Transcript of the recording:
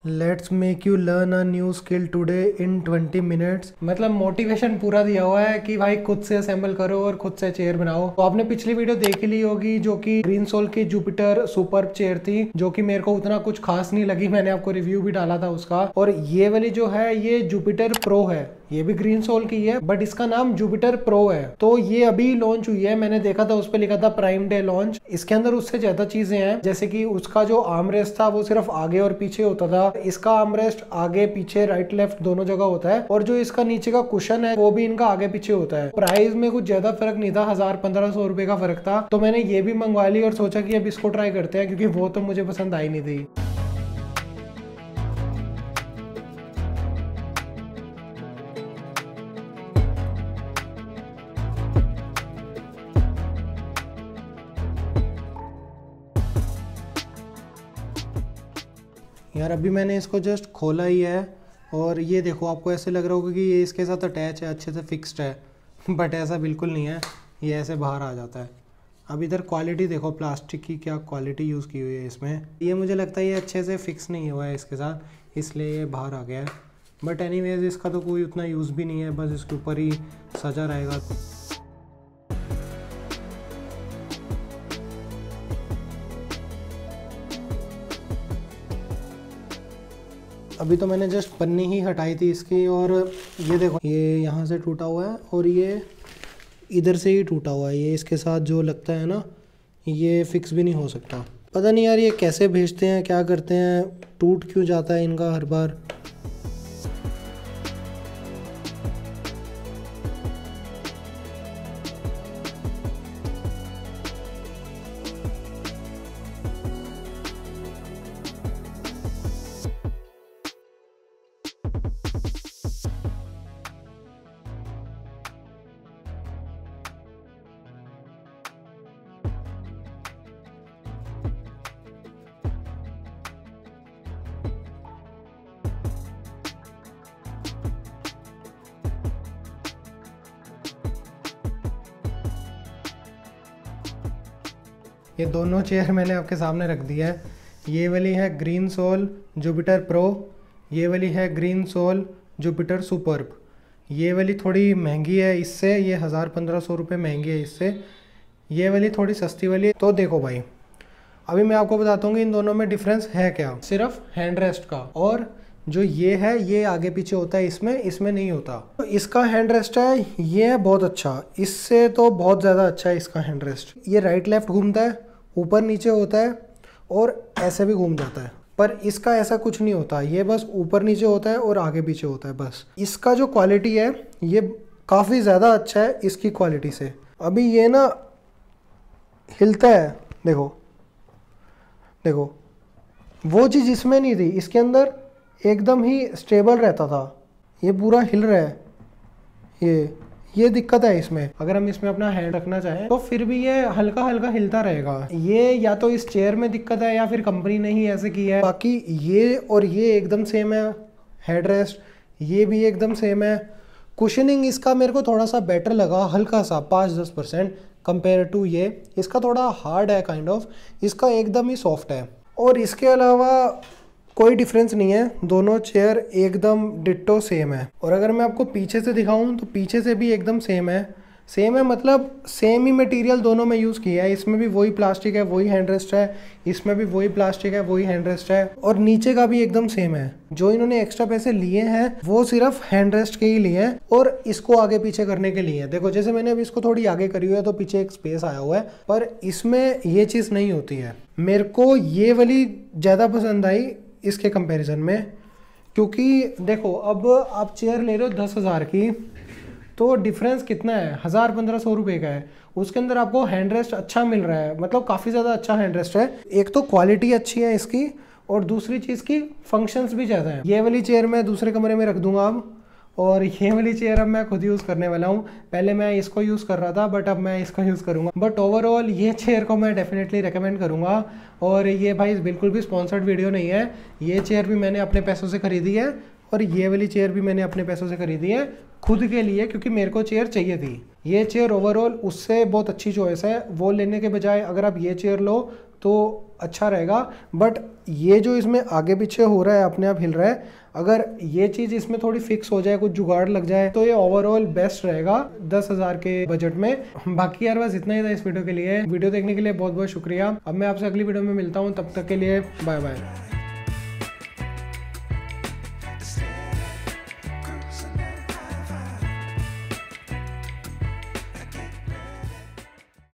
Let's make you learn a new skill today in 20 minutes. मतलब motivation पूरा दिया हुआ है कि भाई खुद से असेंबल करो और खुद से चेयर बनाओ। तो आपने पिछली वीडियो देख ली होगी जो कि ग्रीन सोल की जुपिटर सुपर चेयर थी, जो कि मेरे को उतना कुछ खास नहीं लगी। मैंने आपको रिव्यू भी डाला था उसका। और ये वाली जो है ये जुपिटर प्रो है, ये भी ग्रीन सोल की है बट इसका नाम जुपिटर प्रो है। तो ये अभी लॉन्च हुई है, मैंने देखा था उस पर लिखा था प्राइम डे लॉन्च। इसके अंदर उससे ज्यादा चीजें हैं, जैसे कि उसका जो आर्मरेस्ट था वो सिर्फ आगे और पीछे होता था, इसका आर्मरेस्ट आगे पीछे राइट लेफ्ट दोनों जगह होता है। और जो इसका नीचे का कुशन है वो भी इनका आगे पीछे होता है। प्राइस में कुछ ज्यादा फर्क नहीं था, 1000-1500 रुपए का फर्क था। तो मैंने ये भी मंगवा ली और सोचा कि अब इसको ट्राई करते हैं, क्योंकि वो तो मुझे पसंद आई नहीं थी। यार अभी मैंने इसको जस्ट खोला ही है और ये देखो, आपको ऐसे लग रहा होगा कि ये इसके साथ अटैच है, अच्छे से फिक्स्ड है बट ऐसा बिल्कुल नहीं है, ये ऐसे बाहर आ जाता है। अब इधर क्वालिटी देखो, प्लास्टिक की क्या क्वालिटी यूज़ की हुई है इसमें। ये मुझे लगता है ये अच्छे से फिक्स नहीं हुआ है इसके साथ, इसलिए ये बाहर आ गया है। बट एनीवेज इसका तो कोई उतना यूज़ भी नहीं है, बस इसके ऊपर ही सजा रहेगा। अभी तो मैंने जस्ट पन्नी ही हटाई थी इसकी, और ये देखो ये यहाँ से टूटा हुआ है और ये इधर से ही टूटा हुआ है। ये इसके साथ जो लगता है ना, ये फिक्स भी नहीं हो सकता। पता नहीं यार ये कैसे भेजते हैं, क्या करते हैं, टूट क्यों जाता है इनका हर बार। ये दोनों चेयर मैंने आपके सामने रख दिया है। ये वाली है ग्रीन सोल जुपिटर प्रो, ये वाली है ग्रीन सोल जुपिटर सुपर्ब। ये वाली थोड़ी महंगी है इससे, ये 1000-1500 रुपये महंगी है इससे। ये वाली थोड़ी सस्ती वाली है। तो देखो भाई, अभी मैं आपको बताता हूँ कि इन दोनों में डिफरेंस है क्या। सिर्फ हैंड रेस्ट का, और जो ये है ये आगे पीछे होता है, इसमें नहीं होता। तो इसका हैंड रेस्ट है ये है बहुत अच्छा, इससे तो बहुत ज़्यादा अच्छा है इसका हैंड रेस्ट। ये राइट लेफ्ट घूमता है, ऊपर नीचे होता है और ऐसे भी घूम जाता है। पर इसका ऐसा कुछ नहीं होता, ये बस ऊपर नीचे होता है और आगे पीछे होता है बस। इसका जो क्वालिटी है ये काफ़ी ज़्यादा अच्छा है इसकी क्वालिटी से। अभी ये ना हिलता है, देखो देखो, वो चीज़ इसमें नहीं थी, इसके अंदर एकदम ही स्टेबल रहता था। ये पूरा हिल रहा है, ये दिक्कत है इसमें। अगर हम इसमें अपना हैंड रखना चाहें तो फिर भी ये हल्का हल्का हिलता रहेगा। ये या तो इस चेयर में दिक्कत है या फिर कंपनी ने ही ऐसे किया है। बाकी ये और ये एकदम सेम है, हेड रेस्ट ये भी एकदम सेम है। कुशनिंग इसका मेरे को थोड़ा सा बेटर लगा, हल्का सा 5-10% कंपेयर टू ये। इसका थोड़ा हार्ड है काइंड ऑफ, इसका एकदम ही सॉफ्ट है। और इसके अलावा कोई डिफरेंस नहीं है, दोनों चेयर एकदम डिट्टो सेम है। और अगर मैं आपको पीछे से दिखाऊं तो पीछे से भी एकदम सेम है, मतलब सेम ही मटेरियल दोनों में यूज़ किया है। इसमें भी वही प्लास्टिक है, वही हैंड रेस्ट है, इसमें भी वही प्लास्टिक है, वही हैंड रेस्ट है, और नीचे का भी एकदम सेम है। जो इन्होंने एक्स्ट्रा पैसे लिए हैं वो सिर्फ हैंड रेस्ट के ही लिए हैं और इसको आगे पीछे करने के लिए। देखो जैसे मैंने अभी इसको थोड़ी आगे करी हुई है तो पीछे एक स्पेस आया हुआ है, पर इसमें ये चीज़ नहीं होती है। मेरे को ये वाली ज़्यादा पसंद आई इसके कंपैरिजन में, क्योंकि देखो अब आप चेयर ले रहे हो 10,000 की, तो डिफरेंस कितना है, 1000-1500 रुपये का है। उसके अंदर आपको हैंड रेस्ट अच्छा मिल रहा है, मतलब काफ़ी ज़्यादा अच्छा हैंड रेस्ट है। एक तो क्वालिटी अच्छी है इसकी, और दूसरी चीज़ की फंक्शंस भी ज़्यादा है। ये वाली चेयर मैं दूसरे कमरे में रख दूंगा अब, और ये वाली चेयर अब मैं खुद यूज़ करने वाला हूँ। पहले मैं इसको यूज़ कर रहा था बट अब मैं इसको यूज़ करूँगा। बट ओवरऑल ये चेयर को मैं डेफिनेटली रेकमेंड करूँगा। और ये भाई बिल्कुल भी स्पॉन्सर्ड वीडियो नहीं है, ये चेयर भी मैंने अपने पैसों से ख़रीदी है और ये वाली चेयर भी मैंने अपने पैसों से ख़रीदी है खुद के लिए, क्योंकि मेरे को चेयर चाहिए थी। ये चेयर ओवरऑल उससे बहुत अच्छी चॉइस है। वो लेने के बजाय अगर आप ये चेयर लो तो अच्छा रहेगा। बट ये जो इसमें आगे पीछे हो रहा है, अपने आप हिल रहा है, अगर ये चीज़ इसमें थोड़ी फिक्स हो जाए, कुछ जुगाड़ लग जाए, तो ये ओवरऑल बेस्ट रहेगा 10,000 के बजट में। बाकी यार बस इतना ही था इस वीडियो के लिए। वीडियो देखने के लिए बहुत बहुत शुक्रिया। अब मैं आपसे अगली वीडियो में मिलता हूँ, तब तक के लिए बाय बाय।